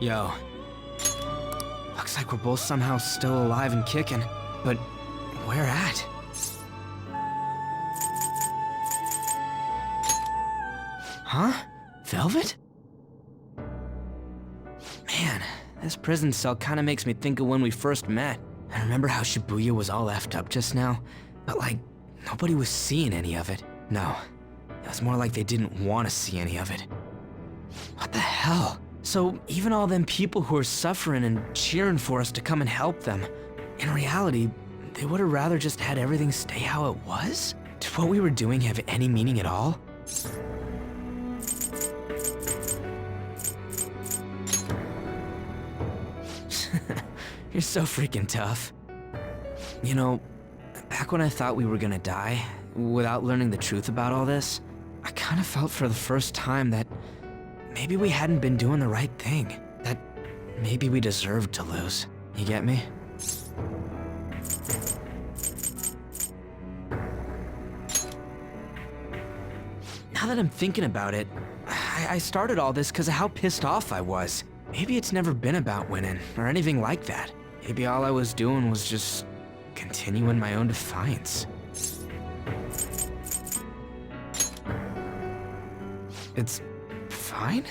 Yo. Looks like we're both somehow still alive and kicking, but where at? Huh? Velvet? Man, this prison cell kinda makes me think of when we first met. I remember how Shibuya was all effed up just now, but like, nobody was seeing any of it. No, it was more like they didn't want to see any of it. What the hell? So even all them people who are suffering and cheering for us to come and help them, in reality, they would have rather just had everything stay how it was? Did what we were doing have any meaning at all? You're so freaking tough. You know, back when I thought we were gonna die, without learning the truth about all this, I kind of felt for the first time that maybe we hadn't been doing the right thing. That maybe we deserved to lose. You get me? Now that I'm thinking about it, I started all this because of how pissed off I was. Maybe it's never been about winning, or anything like that. Maybe all I was doing was just continuing my own defiance. It's fine?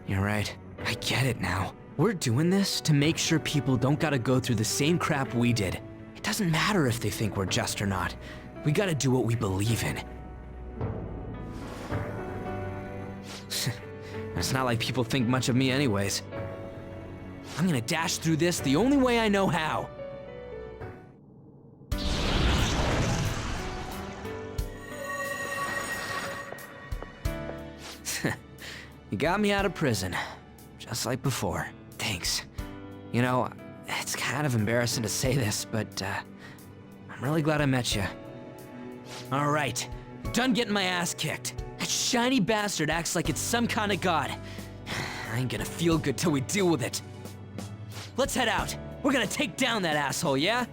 You're right. I get it now. We're doing this to make sure people don't gotta go through the same crap we did. It doesn't matter if they think we're just or not. We gotta do what we believe in. It's not like people think much of me anyways. I'm gonna dash through this the only way I know how. You got me out of prison, just like before. Thanks. You know, it's kind of embarrassing to say this, but I'm really glad I met you. All right, done getting my ass kicked. That shiny bastard acts like it's some kind of god. I ain't gonna feel good till we deal with it. Let's head out. We're gonna take down that asshole, yeah?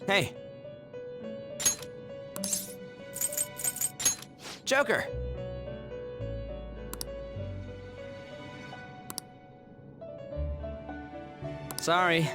Hey. Joker. Sorry.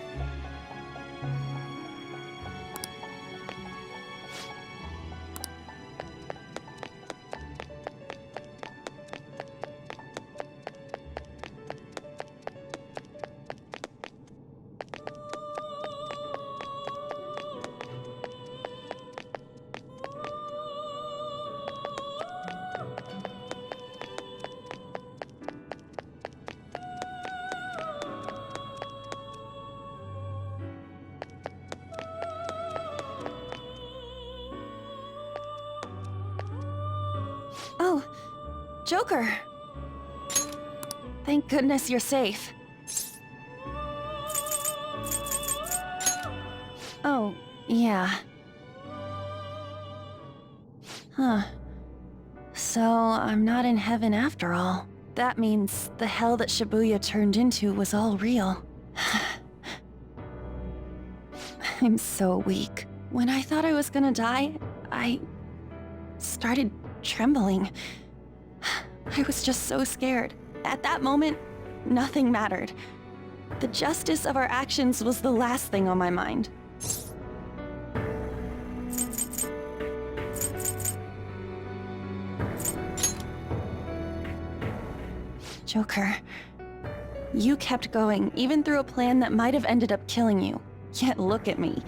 Oh, Joker. Thank goodness you're safe. Oh, yeah. Huh. So, I'm not in heaven after all. That means the hell that Shibuya turned into was all real. I'm so weak. When I thought I was gonna die, I started trembling. I was just so scared. At that moment, nothing mattered. The justice of our actions was the last thing on my mind. Joker, you kept going, even through a plan that might have ended up killing you. Yet look at me.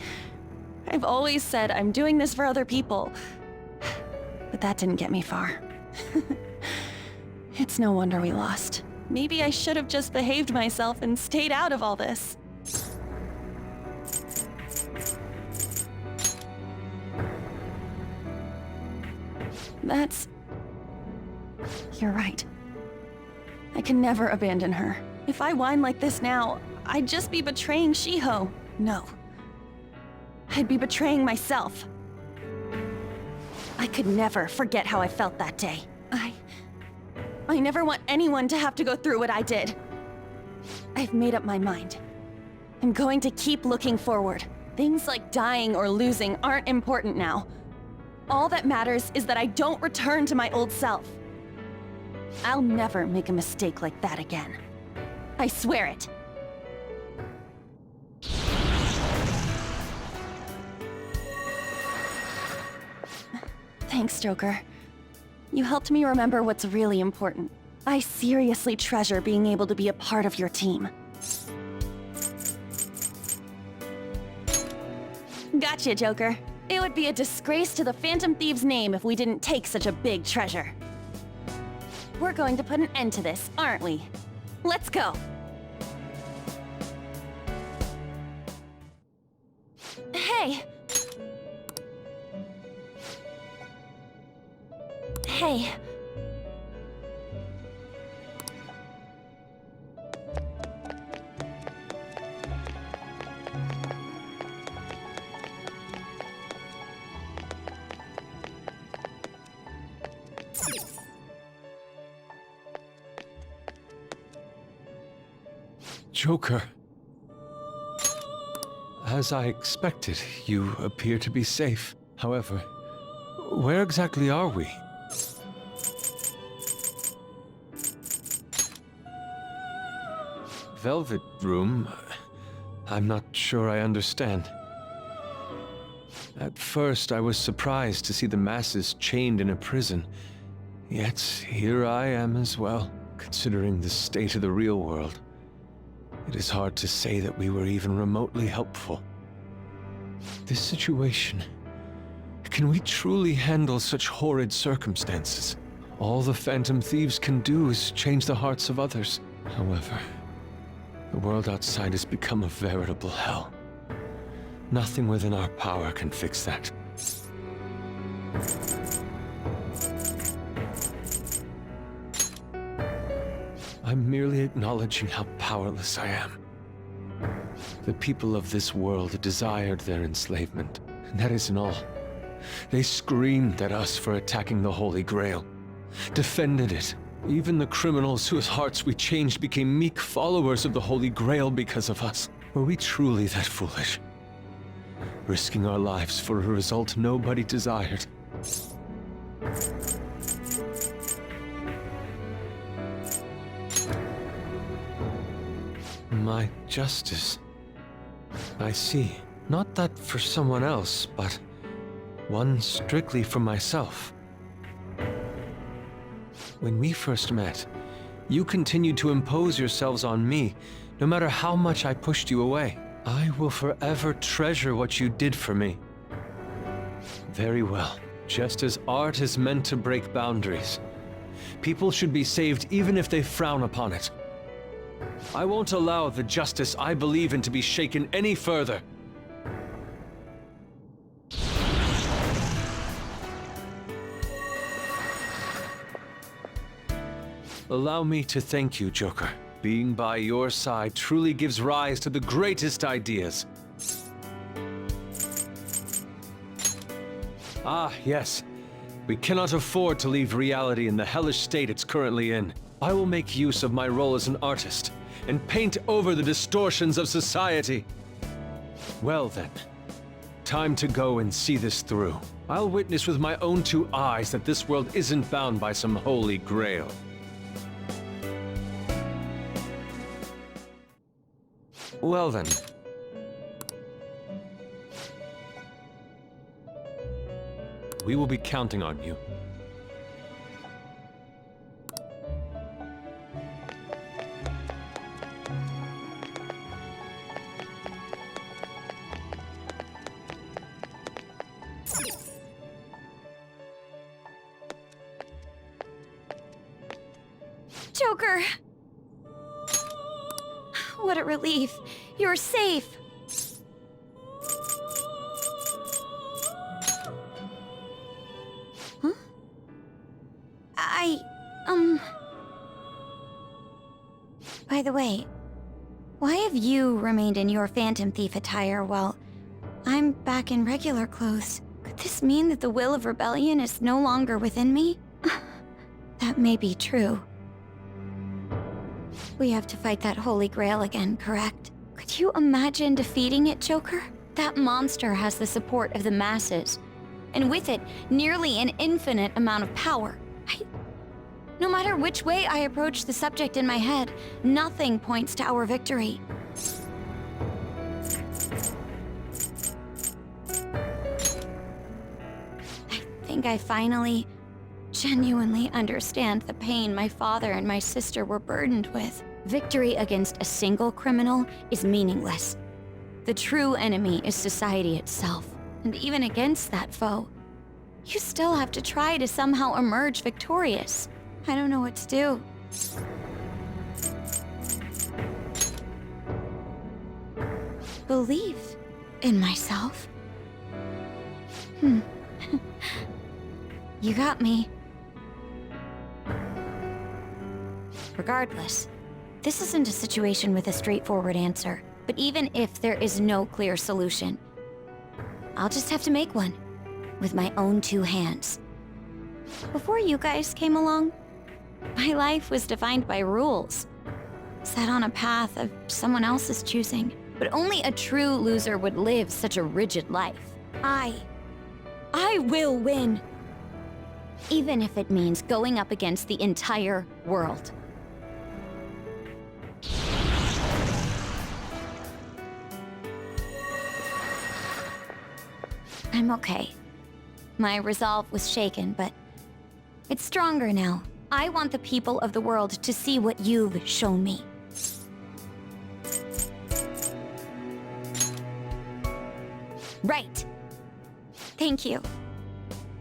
I've always said I'm doing this for other people, but that didn't get me far. It's no wonder we lost. Maybe I should have just behaved myself and stayed out of all this. You're right. I can never abandon her. If I whine like this now, I'd just be betraying Shiho. No. I'd be betraying myself. I could never forget how I felt that day. I never want anyone to have to go through what I did. I've made up my mind. I'm going to keep looking forward. Things like dying or losing aren't important now. All that matters is that I don't return to my old self. I'll never make a mistake like that again. I swear it. Thanks, Joker. You helped me remember what's really important. I seriously treasure being able to be a part of your team. Gotcha, Joker. It would be a disgrace to the Phantom Thieves' name if we didn't take such a big treasure. We're going to put an end to this, aren't we? Let's go! Hey! Hey. Joker. As I expected, you appear to be safe. However, where exactly are we? Velvet Room? I'm not sure I understand. At first, I was surprised to see the masses chained in a prison. Yet, here I am as well, considering the state of the real world. It is hard to say that we were even remotely helpful. This situation... Can we truly handle such horrid circumstances? All the Phantom Thieves can do is change the hearts of others. However, the world outside has become a veritable hell. Nothing within our power can fix that. I'm merely acknowledging how powerless I am. The people of this world desired their enslavement, and that isn't all. They screamed at us for attacking the Holy Grail, defended it. Even the criminals whose hearts we changed became meek followers of the Holy Grail because of us. Were we truly that foolish? Risking our lives for a result nobody desired. My justice. I see. Not that for someone else, but one strictly for myself. When we first met, you continued to impose yourselves on me, no matter how much I pushed you away. I will forever treasure what you did for me. Very well. Just as art is meant to break boundaries, people should be saved even if they frown upon it. I won't allow the justice I believe in to be shaken any further. Allow me to thank you, Joker. Being by your side truly gives rise to the greatest ideas. Ah, yes. We cannot afford to leave reality in the hellish state it's currently in. I will make use of my role as an artist and paint over the distortions of society. Well then, time to go and see this through. I'll witness with my own two eyes that this world isn't bound by some holy grail. Well then. We will be counting on you. Joker! What a relief. You're safe. Huh? By the way, why have you remained in your Phantom Thief attire while I'm back in regular clothes? Could this mean that the will of rebellion is no longer within me? That may be true. We have to fight that Holy Grail again, correct? Could you imagine defeating it, Joker? That monster has the support of the masses. and with it, nearly an infinite amount of power. No matter which way I approach the subject in my head, nothing points to our victory. I think I finally, genuinely understand the pain my father and my sister were burdened with. Victory against a single criminal is meaningless. The true enemy is society itself, and even against that foe, you still have to try to somehow emerge victorious. I don't know what to do. Believe in myself? You got me. Regardless, this isn't a situation with a straightforward answer, but even if there is no clear solution, I'll just have to make one, with my own two hands. Before you guys came along, my life was defined by rules, set on a path of someone else's choosing. But only a true loser would live such a rigid life. I will win. Even if it means going up against the entire world. I'm okay. My resolve was shaken, but it's stronger now. I want the people of the world to see what you've shown me. Right. Thank you.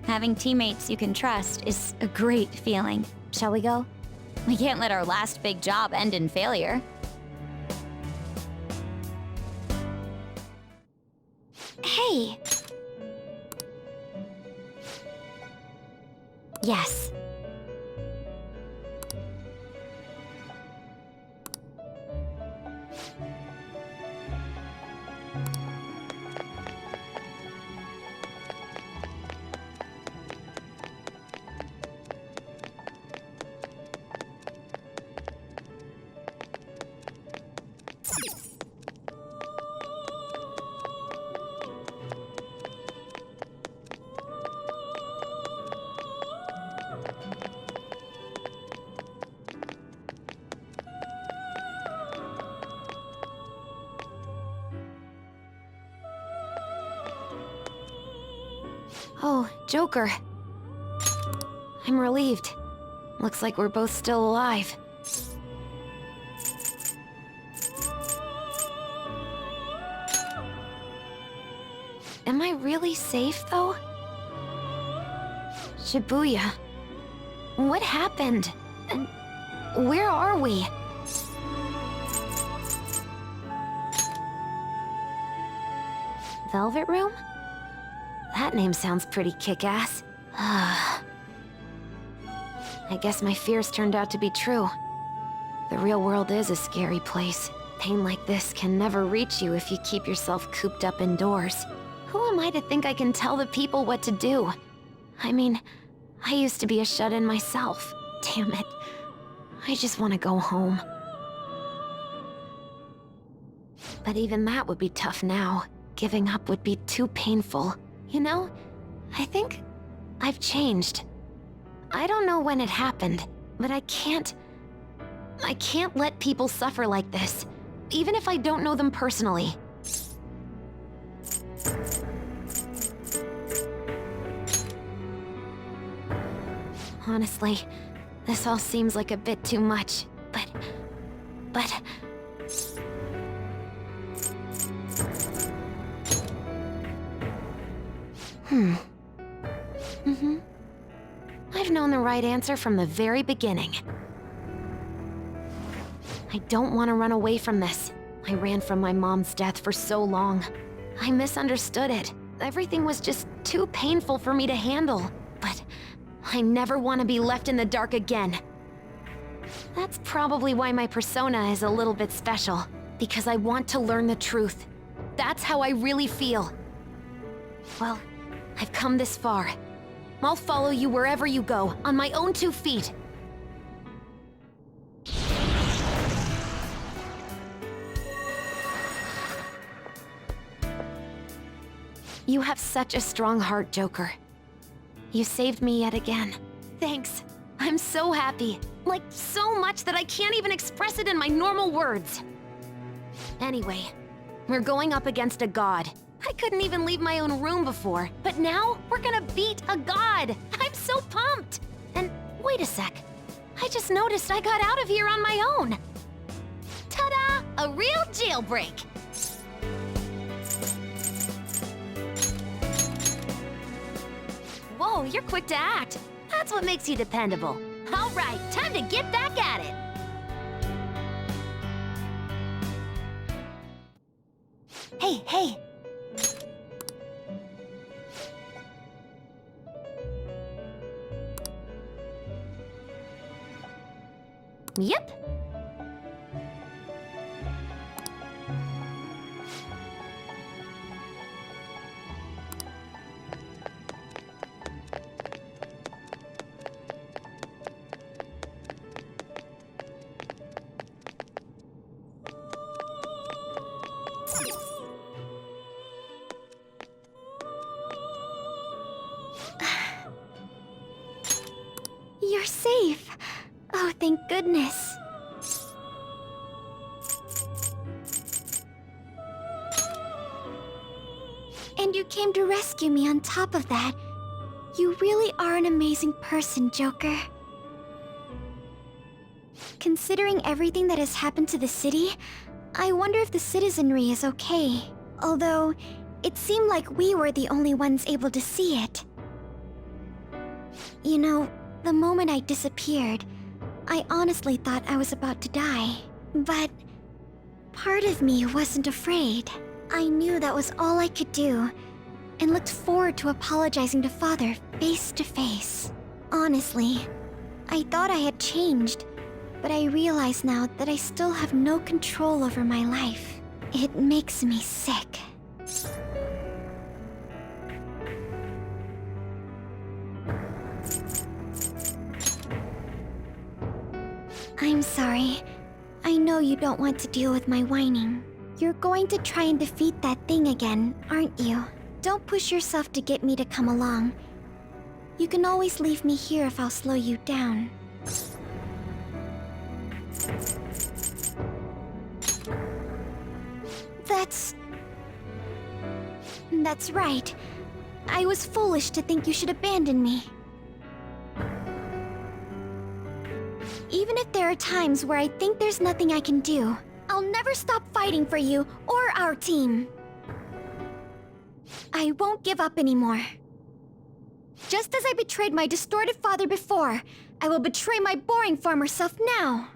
Having teammates you can trust is a great feeling. Shall we go? We can't let our last big job end in failure. Hey! Yes. Oh, Joker. I'm relieved. Looks like we're both still alive. Am I really safe, though? Shibuya. What happened? And where are we? Velvet Room? That name sounds pretty kick-ass. I guess my fears turned out to be true. The real world is a scary place. Pain like this can never reach you if you keep yourself cooped up indoors. Who am I to think I can tell the people what to do? I mean, I used to be a shut-in myself. Damn it. I just want to go home. But even that would be tough now. Giving up would be too painful. You know, I think I've changed. I don't know when it happened, but I can't let people suffer like this, even if I don't know them personally. Honestly, this all seems like a bit too much, but... I've known the right answer from the very beginning. I don't want to run away from this. I ran from my mom's death for so long. I misunderstood it. Everything was just too painful for me to handle. But I never want to be left in the dark again. That's probably why my persona is a little bit special. Because I want to learn the truth. That's how I really feel. Well, I've come this far. I'll follow you wherever you go, on my own 2 feet. You have such a strong heart, Joker. You saved me yet again. Thanks. I'm so happy. Like, so much that I can't even express it in my normal words. Anyway, we're going up against a god. I couldn't even leave my own room before, but now we're gonna beat a god! I'm so pumped! And wait a sec. I just noticed I got out of here on my own. Ta-da! A real jailbreak! Whoa, you're quick to act. That's what makes you dependable. All right, time to get back at it. Hey. Yep. You're safe. Oh, thank goodness. And you came to rescue me on top of that. You really are an amazing person, Joker. Considering everything that has happened to the city, I wonder if the citizenry is okay. Although, it seemed like we were the only ones able to see it. You know, the moment I disappeared, I honestly thought I was about to die. But part of me wasn't afraid. I knew that was all I could do, and looked forward to apologizing to Father face to face. Honestly, I thought I had changed, but I realize now that I still have no control over my life. It makes me sick. I'm sorry. I know you don't want to deal with my whining. You're going to try and defeat that thing again, aren't you? Don't push yourself to get me to come along. You can always leave me here if I'll slow you down. That's right. I was foolish to think you should abandon me. Even if there are times where I think there's nothing I can do, I'll never stop fighting for you or our team. I won't give up anymore. Just as I betrayed my distorted father before, I will betray my boring farmer self now.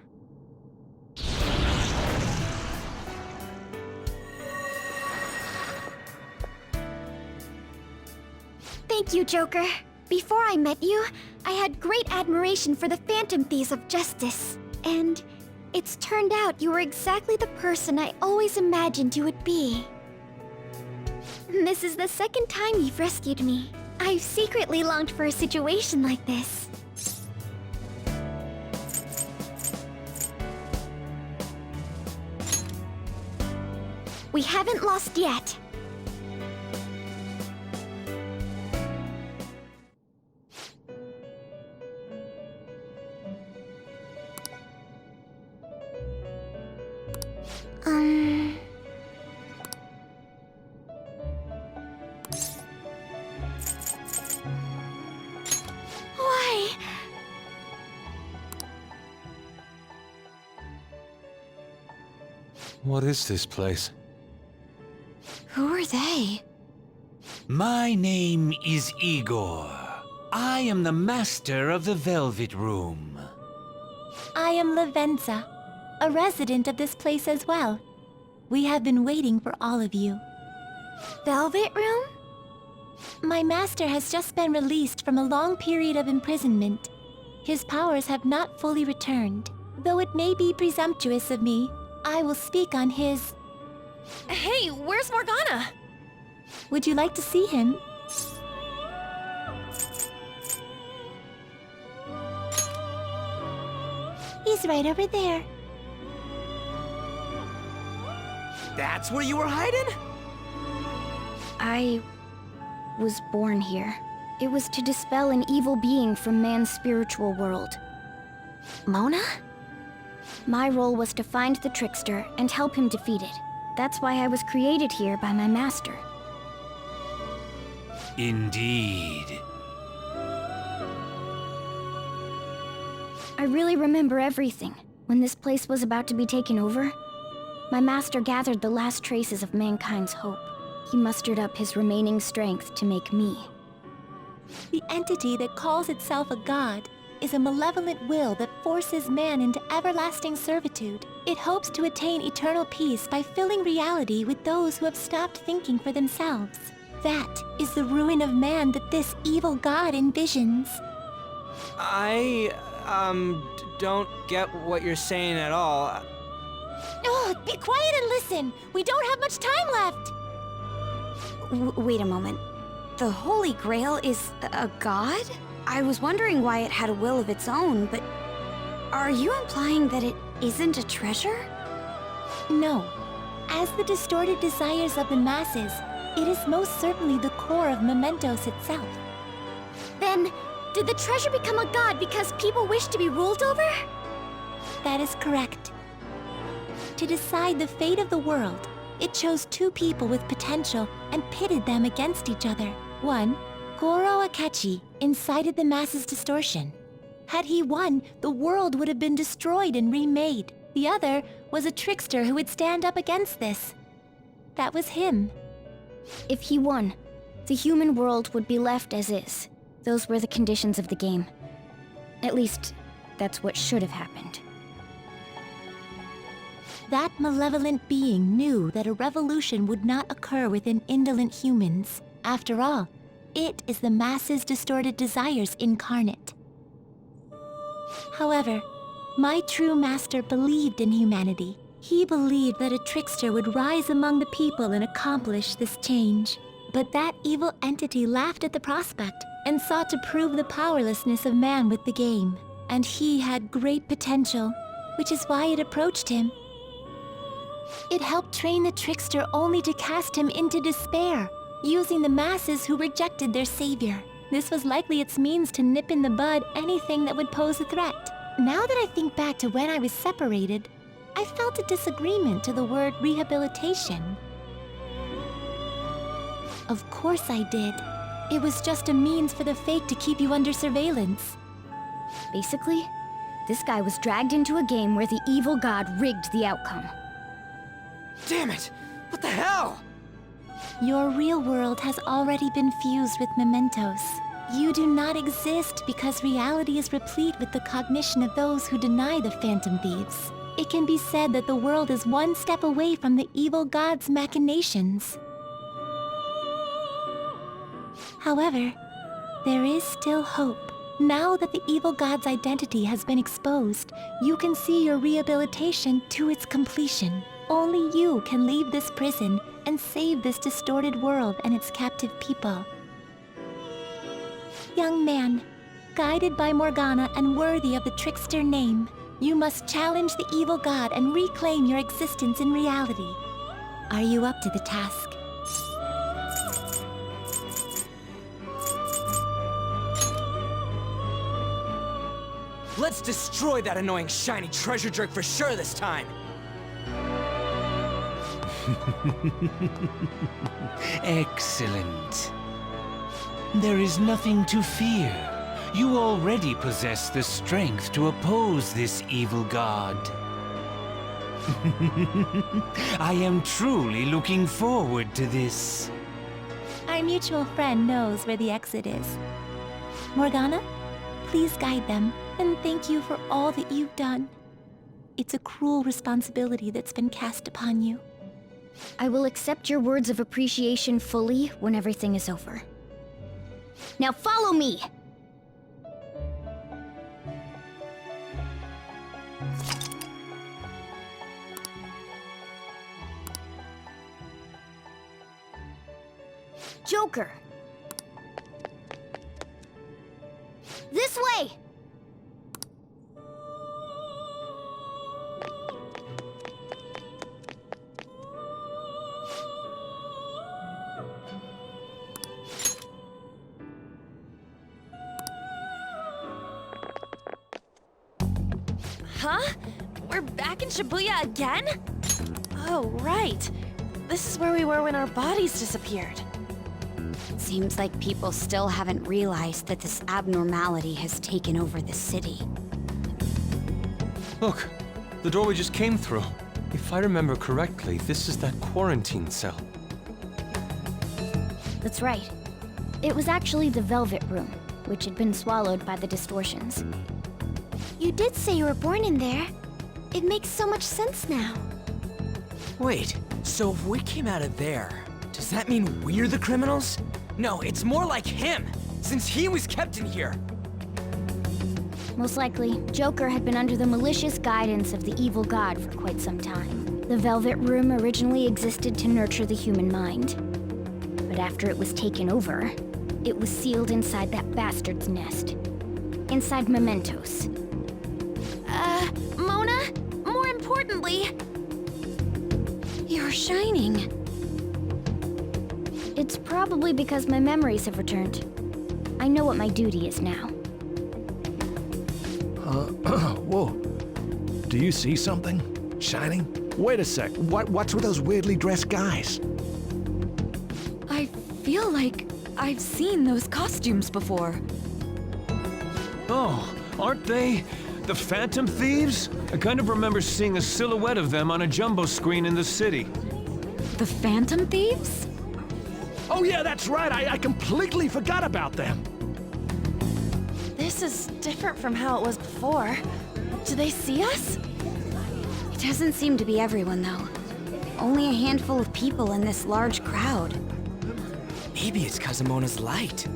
Thank you, Joker. Before I met you, I had great admiration for the Phantom Thieves of Justice. And it's turned out you were exactly the person I always imagined you would be. This is the second time you've rescued me. I've secretly longed for a situation like this. We haven't lost yet. Why? What is this place? Who are they? My name is Igor. I am the master of the Velvet Room. I am Lavenza, a resident of this place as well. We have been waiting for all of you. Velvet Room? My master has just been released from a long period of imprisonment. His powers have not fully returned. Though it may be presumptuous of me, I will speak on his... Hey, where's Morgana? Would you like to see him? He's right over there. That's where you were hiding? I was born here. It was to dispel an evil being from man's spiritual world. Mona? My role was to find the trickster and help him defeat it. That's why I was created here by my master. Indeed. I really remember everything. When this place was about to be taken over, my master gathered the last traces of mankind's hope. He mustered up his remaining strength to make me. The entity that calls itself a god is a malevolent will that forces man into everlasting servitude. It hopes to attain eternal peace by filling reality with those who have stopped thinking for themselves. That is the ruin of man that this evil god envisions. I, don't get what you're saying at all. Oh, be quiet and listen! We don't have much time left! Wait a moment. The Holy Grail is a god? I was wondering why it had a will of its own, but are you implying that it isn't a treasure? No. As the distorted desires of the masses, it is most certainly the core of Mementos itself. Then, did the treasure become a god because people wish to be ruled over? That is correct. To decide the fate of the world, it chose two people with potential and pitted them against each other. One, Goro Akechi, incited the masses' distortion. Had he won, the world would have been destroyed and remade. The other was a trickster who would stand up against this. That was him. If he won, the human world would be left as is. Those were the conditions of the game. At least, that's what should have happened. That malevolent being knew that a revolution would not occur within indolent humans. After all, it is the masses' distorted desires incarnate. However, my true master believed in humanity. He believed that a trickster would rise among the people and accomplish this change. But that evil entity laughed at the prospect and sought to prove the powerlessness of man with the game. And he had great potential, which is why it approached him. It helped train the trickster only to cast him into despair, using the masses who rejected their savior. This was likely its means to nip in the bud anything that would pose a threat. Now that I think back to when I was separated, I felt a disagreement to the word rehabilitation. Of course I did. It was just a means for the fake to keep you under surveillance. Basically, this guy was dragged into a game where the evil god rigged the outcome. Damn it! What the hell? Your real world has already been fused with Mementos. You do not exist because reality is replete with the cognition of those who deny the Phantom Thieves. It can be said that the world is one step away from the evil god's machinations. However, there is still hope. Now that the evil god's identity has been exposed, you can see your rehabilitation to its completion. Only you can leave this prison and save this distorted world and its captive people. Young man, guided by Morgana and worthy of the trickster name, you must challenge the evil god and reclaim your existence in reality. Are you up to the task? Let's destroy that annoying shiny treasure jerk for sure this time! Excellent. There is nothing to fear. You already possess the strength to oppose this evil god. I am truly looking forward to this. Our mutual friend knows where the exit is. Morgana, please guide them, and thank you for all that you've done. It's a cruel responsibility that's been cast upon you. I will accept your words of appreciation fully when everything is over. Now follow me! Joker! This way! Huh? We're back in Shibuya again? Oh, right. This is where we were when our bodies disappeared. Seems like people still haven't realized that this abnormality has taken over the city. Look, the door we just came through. If I remember correctly, this is that quarantine cell. That's right. It was actually the Velvet Room, which had been swallowed by the distortions. You did say you were born in there. It makes so much sense now. Wait, so if we came out of there, does that mean we're the criminals? No, it's more like him, since he was kept in here. Most likely, Joker had been under the malicious guidance of the evil god for quite some time. The Velvet Room originally existed to nurture the human mind. But after it was taken over, it was sealed inside that bastard's nest. Inside mementos. Mona? More importantly... You're shining. It's probably because my memories have returned. I know what my duty is now. Whoa. Do you see something? Shining? Wait a sec. What's with those weirdly dressed guys? I feel like I've seen those costumes before. Oh, aren't they the Phantom Thieves? I kind of remember seeing a silhouette of them on a jumbo screen in the city. The Phantom Thieves? Oh yeah, that's right. I completely forgot about them. This is different from how it was before. Do they see us? It doesn't seem to be everyone, though. Only a handful of people in this large crowd. Maybe it's Kazumona's light.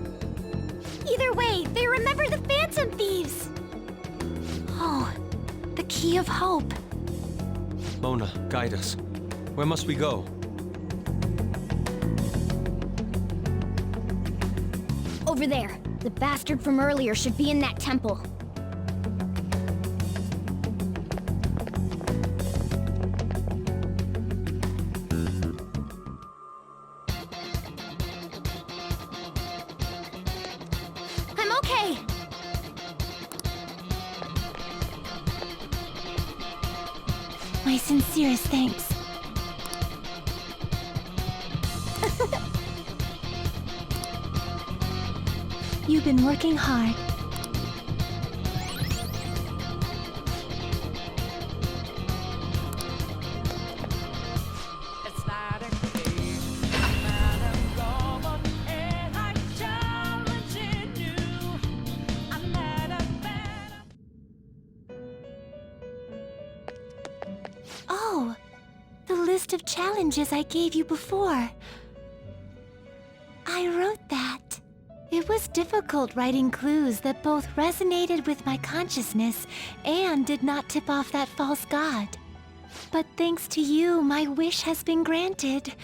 Either way, they remember the Phantom Thieves! Oh, the Key of Hope. Mona, guide us. Where must we go? Over there. The bastard from earlier should be in that temple. I'm okay! My sincerest thanks. You've been working hard. Oh, the list of challenges I gave you before. I wrote that. It was difficult writing clues that both resonated with my consciousness and did not tip off that false god. But thanks to you, my wish has been granted.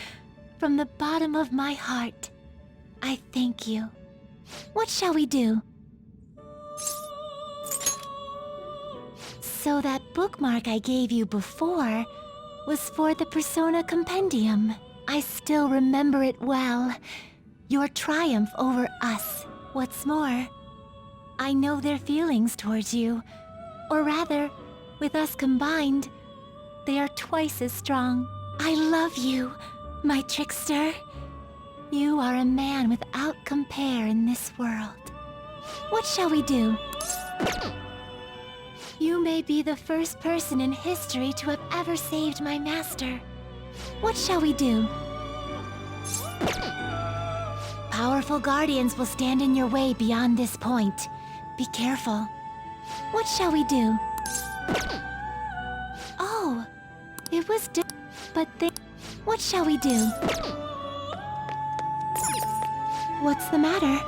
From the bottom of my heart, I thank you. What shall we do? So that bookmark I gave you before was for the Persona Compendium. I still remember it well. Your triumph over us. What's more, I know their feelings towards you. Or rather, with us combined, they are twice as strong. I love you, my trickster. You are a man without compare in this world. What shall we do? You may be the first person in history to have ever saved my master. What shall we do? Powerful guardians will stand in your way beyond this point. Be careful. What shall we do? Oh, it was but they... What shall we do? What's the matter?